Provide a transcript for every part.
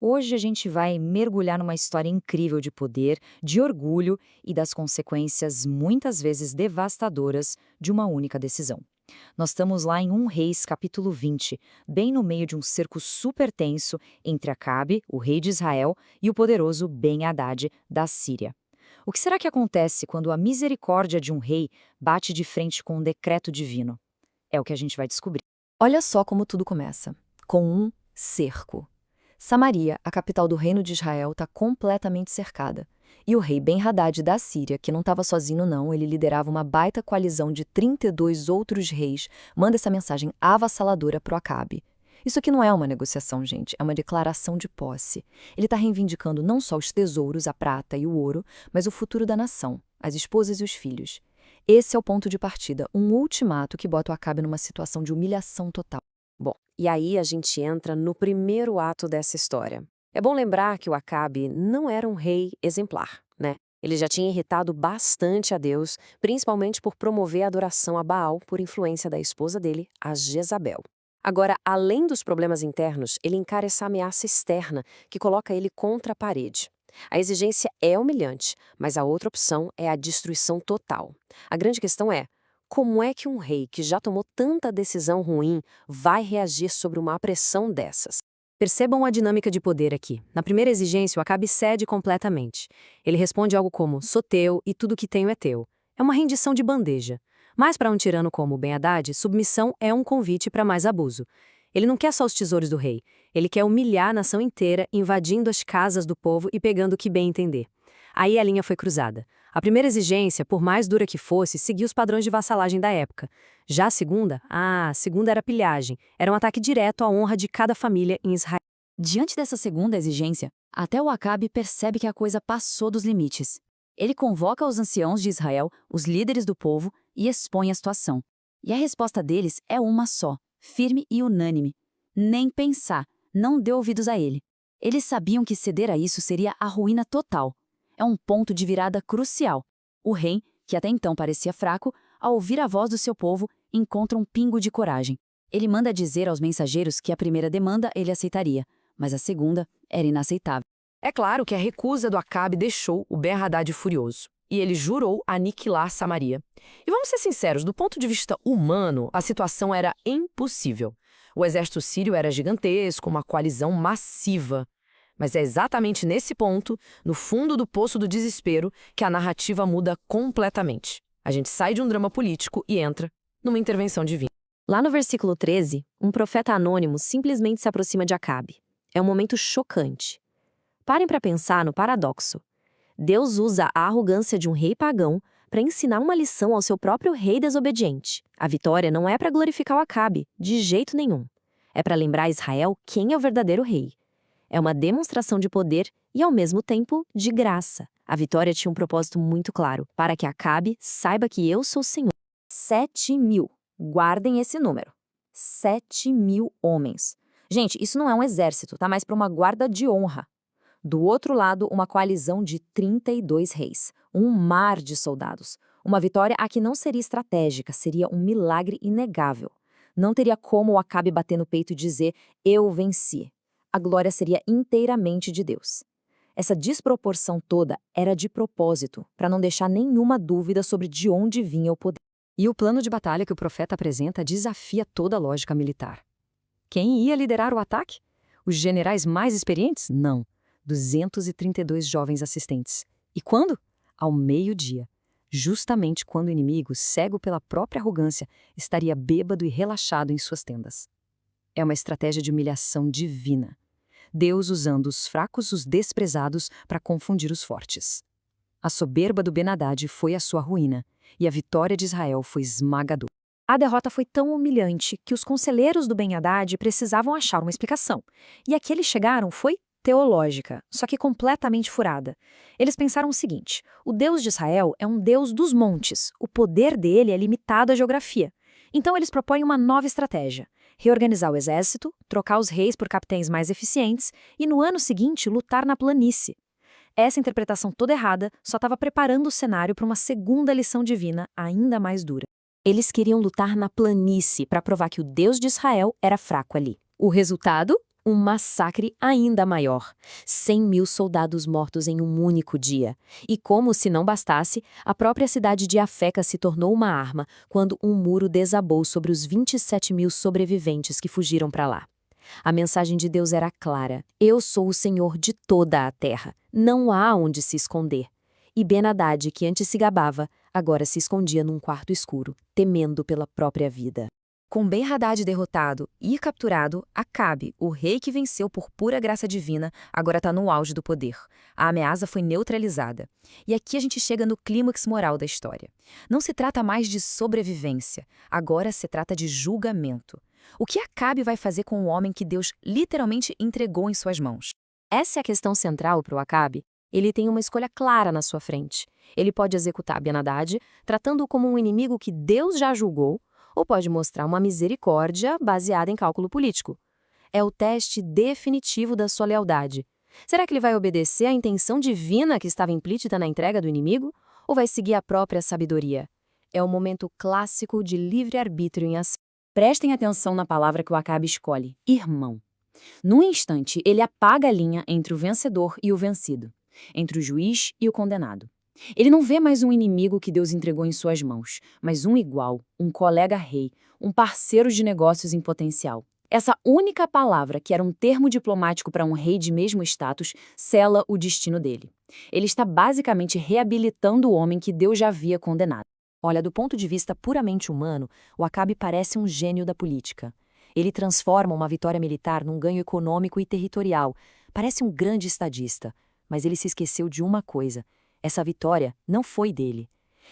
Hoje a gente vai mergulhar numa história incrível de poder, de orgulho e das consequências muitas vezes devastadoras de uma única decisão. Nós estamos lá em 1 Reis, capítulo 20, bem no meio de um cerco super tenso entre Acabe, o rei de Israel, e o poderoso Ben-Hadad, da Síria. O que será que acontece quando a misericórdia de um rei bate de frente com um decreto divino? É o que a gente vai descobrir. Olha só como tudo começa, com um cerco. Samaria, a capital do reino de Israel, está completamente cercada. E o rei Ben-Hadad da Síria, que não estava sozinho não, ele liderava uma baita coalizão de 32 outros reis, manda essa mensagem avassaladora para o Acabe. Isso aqui não é uma negociação, gente, é uma declaração de posse. Ele está reivindicando não só os tesouros, a prata e o ouro, mas o futuro da nação, as esposas e os filhos. Esse é o ponto de partida, um ultimato que bota o Acabe numa situação de humilhação total. Bom, e aí a gente entra no primeiro ato dessa história. É bom lembrar que o Acabe não era um rei exemplar, né? Ele já tinha irritado bastante a Deus, principalmente por promover a adoração a Baal por influência da esposa dele, a Jezabel. Agora, além dos problemas internos, ele encara essa ameaça externa que coloca ele contra a parede. A exigência é humilhante, mas a outra opção é a destruição total. A grande questão é: como é que um rei que já tomou tanta decisão ruim vai reagir sobre uma pressão dessas? Percebam a dinâmica de poder aqui. Na primeira exigência, o Acabe cede completamente. Ele responde algo como: sou teu e tudo que tenho é teu. É uma rendição de bandeja. Mas para um tirano como o Ben-Hadad, submissão é um convite para mais abuso. Ele não quer só os tesouros do rei. Ele quer humilhar a nação inteira, invadindo as casas do povo e pegando o que bem entender. Aí a linha foi cruzada. A primeira exigência, por mais dura que fosse, seguia os padrões de vassalagem da época. Já a segunda era pilhagem. Era um ataque direto à honra de cada família em Israel. Diante dessa segunda exigência, até o Acabe percebe que a coisa passou dos limites. Ele convoca os anciãos de Israel, os líderes do povo, e expõe a situação. E a resposta deles é uma só, firme e unânime. Nem pensar, não dê ouvidos a ele. Eles sabiam que ceder a isso seria a ruína total. É um ponto de virada crucial. O rei, que até então parecia fraco, ao ouvir a voz do seu povo, encontra um pingo de coragem. Ele manda dizer aos mensageiros que a primeira demanda ele aceitaria, mas a segunda era inaceitável. É claro que a recusa do Acabe deixou o Ben-Hadad furioso, e ele jurou aniquilar Samaria. E vamos ser sinceros, do ponto de vista humano, a situação era impossível. O exército sírio era gigantesco, uma coalizão massiva. Mas é exatamente nesse ponto, no fundo do poço do desespero, que a narrativa muda completamente. A gente sai de um drama político e entra numa intervenção divina. Lá no versículo 13, um profeta anônimo simplesmente se aproxima de Acabe. É um momento chocante. Parem para pensar no paradoxo. Deus usa a arrogância de um rei pagão para ensinar uma lição ao seu próprio rei desobediente. A vitória não é para glorificar o Acabe, de jeito nenhum. É para lembrar a Israel quem é o verdadeiro rei. É uma demonstração de poder e, ao mesmo tempo, de graça. A vitória tinha um propósito muito claro, para que Acabe saiba que eu sou o Senhor. 7.000. Guardem esse número. 7.000 homens. Gente, isso não é um exército, tá mais para uma guarda de honra. Do outro lado, uma coalizão de 32 reis. Um mar de soldados. Uma vitória a que não seria estratégica, seria um milagre inegável. Não teria como o Acabe bater no peito e dizer: eu venci. A glória seria inteiramente de Deus. Essa desproporção toda era de propósito, para não deixar nenhuma dúvida sobre de onde vinha o poder. E o plano de batalha que o profeta apresenta desafia toda a lógica militar. Quem ia liderar o ataque? Os generais mais experientes? Não. 232 jovens assistentes. E quando? Ao meio-dia. Justamente quando o inimigo, cego pela própria arrogância, estaria bêbado e relaxado em suas tendas. É uma estratégia de humilhação divina. Deus usando os fracos, os desprezados, para confundir os fortes. A soberba do Ben-Hadad foi a sua ruína, e a vitória de Israel foi esmagadora. A derrota foi tão humilhante que os conselheiros do Ben-Hadad precisavam achar uma explicação. E a que eles chegaram foi teológica, só que completamente furada. Eles pensaram o seguinte: o Deus de Israel é um Deus dos montes, o poder dele é limitado à geografia. Então eles propõem uma nova estratégia: reorganizar o exército, trocar os reis por capitães mais eficientes e, no ano seguinte, lutar na planície. Essa interpretação toda errada só estava preparando o cenário para uma segunda lição divina ainda mais dura. Eles queriam lutar na planície para provar que o Deus de Israel era fraco ali. O resultado? um massacre ainda maior. 100.000 soldados mortos em um único dia. E como se não bastasse, a própria cidade de Afeca se tornou uma arma quando um muro desabou sobre os 27.000 sobreviventes que fugiram para lá. A mensagem de Deus era clara: eu sou o Senhor de toda a terra. Não há onde se esconder. E Ben-Hadad, que antes se gabava, agora se escondia num quarto escuro, temendo pela própria vida. Com Ben-Hadad derrotado e capturado, Acabe, o rei que venceu por pura graça divina, agora está no auge do poder. A ameaça foi neutralizada. E aqui a gente chega no clímax moral da história. Não se trata mais de sobrevivência, agora se trata de julgamento. O que Acabe vai fazer com o homem que Deus literalmente entregou em suas mãos? Essa é a questão central para o Acabe. Ele tem uma escolha clara na sua frente. Ele pode executar Ben-Hadad, tratando-o como um inimigo que Deus já julgou, ou pode mostrar uma misericórdia baseada em cálculo político. É o teste definitivo da sua lealdade. Será que ele vai obedecer à intenção divina que estava implícita na entrega do inimigo, ou vai seguir a própria sabedoria? É o momento clássico de livre-arbítrio em ação. Prestem atenção na palavra que o Acabe escolhe: irmão. Num instante, ele apaga a linha entre o vencedor e o vencido, entre o juiz e o condenado. Ele não vê mais um inimigo que Deus entregou em suas mãos, mas um igual, um colega rei, um parceiro de negócios em potencial. Essa única palavra, que era um termo diplomático para um rei de mesmo status, sela o destino dele. Ele está basicamente reabilitando o homem que Deus já havia condenado. Olha, do ponto de vista puramente humano, o Acabe parece um gênio da política. Ele transforma uma vitória militar num ganho econômico e territorial. Parece um grande estadista, mas ele se esqueceu de uma coisa: essa vitória não foi dele.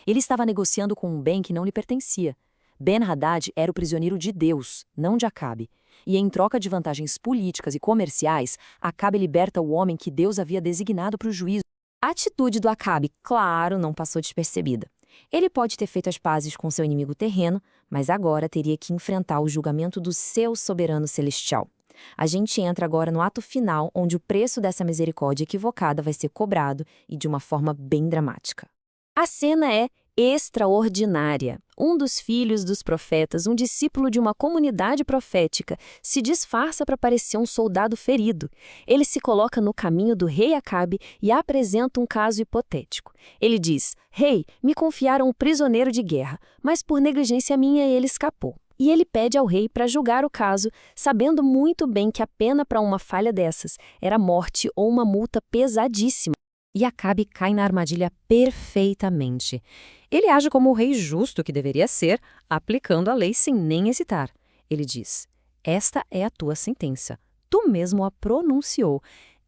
Ele estava negociando com um bem que não lhe pertencia. Ben-Hadad era o prisioneiro de Deus, não de Acabe. E em troca de vantagens políticas e comerciais, Acabe liberta o homem que Deus havia designado para o juízo. A atitude do Acabe, claro, não passou despercebida. Ele pode ter feito as pazes com seu inimigo terreno, mas agora teria que enfrentar o julgamento do seu soberano celestial. A gente entra agora no ato final, onde o preço dessa misericórdia equivocada vai ser cobrado, e de uma forma bem dramática. A cena é extraordinária. Um dos filhos dos profetas, um discípulo de uma comunidade profética, se disfarça para parecer um soldado ferido. Ele se coloca no caminho do rei Acabe e apresenta um caso hipotético. Ele diz: rei, me confiaram um prisioneiro de guerra, mas por negligência minha ele escapou. E ele pede ao rei para julgar o caso, sabendo muito bem que a pena para uma falha dessas era morte ou uma multa pesadíssima. E Acabe cai na armadilha perfeitamente. Ele age como o rei justo que deveria ser, aplicando a lei sem nem hesitar. Ele diz: esta é a tua sentença. Tu mesmo a pronunciou.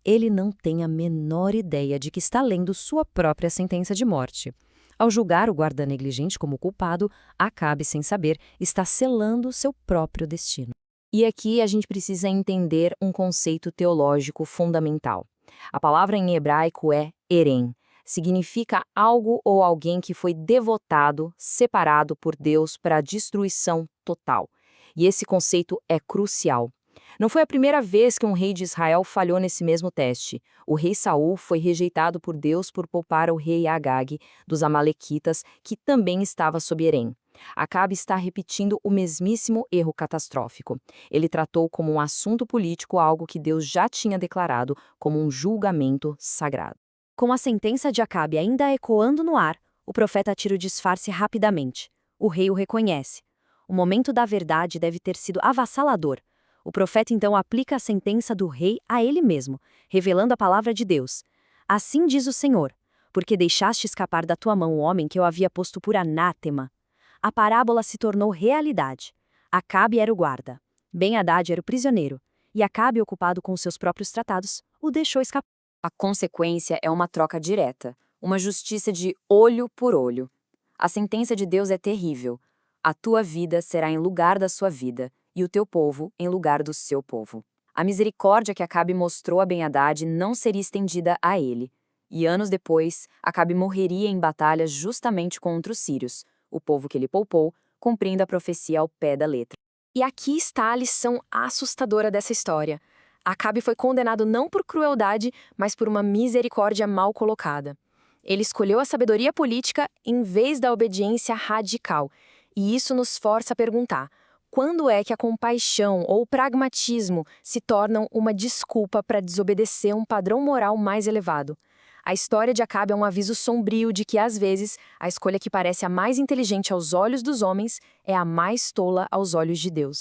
Ele não tem a menor ideia de que está lendo sua própria sentença de morte. Ao julgar o guarda negligente como culpado, Acabe, sem saber, está selando seu próprio destino. E aqui a gente precisa entender um conceito teológico fundamental. A palavra em hebraico é erem. Significa algo ou alguém que foi devotado, separado por Deus para a destruição total. E esse conceito é crucial. Não foi a primeira vez que um rei de Israel falhou nesse mesmo teste. O rei Saul foi rejeitado por Deus por poupar o rei Agag dos Amalequitas, que também estava sob Erém. Acabe está repetindo o mesmíssimo erro catastrófico. Ele tratou como um assunto político algo que Deus já tinha declarado como um julgamento sagrado. Com a sentença de Acabe ainda ecoando no ar, o profeta tira o disfarce rapidamente. O rei o reconhece. O momento da verdade deve ter sido avassalador. O profeta então aplica a sentença do rei a ele mesmo, revelando a palavra de Deus. Assim diz o Senhor, porque deixaste escapar da tua mão o homem que eu havia posto por anátema. A parábola se tornou realidade. Acabe era o guarda, Ben-Hadad era o prisioneiro, e Acabe, ocupado com seus próprios tratados, o deixou escapar. A consequência é uma troca direta, uma justiça de olho por olho. A sentença de Deus é terrível. A tua vida será em lugar da sua vida, e o teu povo em lugar do seu povo. A misericórdia que Acabe mostrou a Ben-Hadad não seria estendida a ele. E anos depois, Acabe morreria em batalha justamente contra os sírios, o povo que ele poupou, cumprindo a profecia ao pé da letra. E aqui está a lição assustadora dessa história. Acabe foi condenado não por crueldade, mas por uma misericórdia mal colocada. Ele escolheu a sabedoria política em vez da obediência radical. E isso nos força a perguntar: Quando é que a compaixão ou o pragmatismo se tornam uma desculpa para desobedecer um padrão moral mais elevado? A história de Acabe é um aviso sombrio de que, às vezes, a escolha que parece a mais inteligente aos olhos dos homens é a mais tola aos olhos de Deus.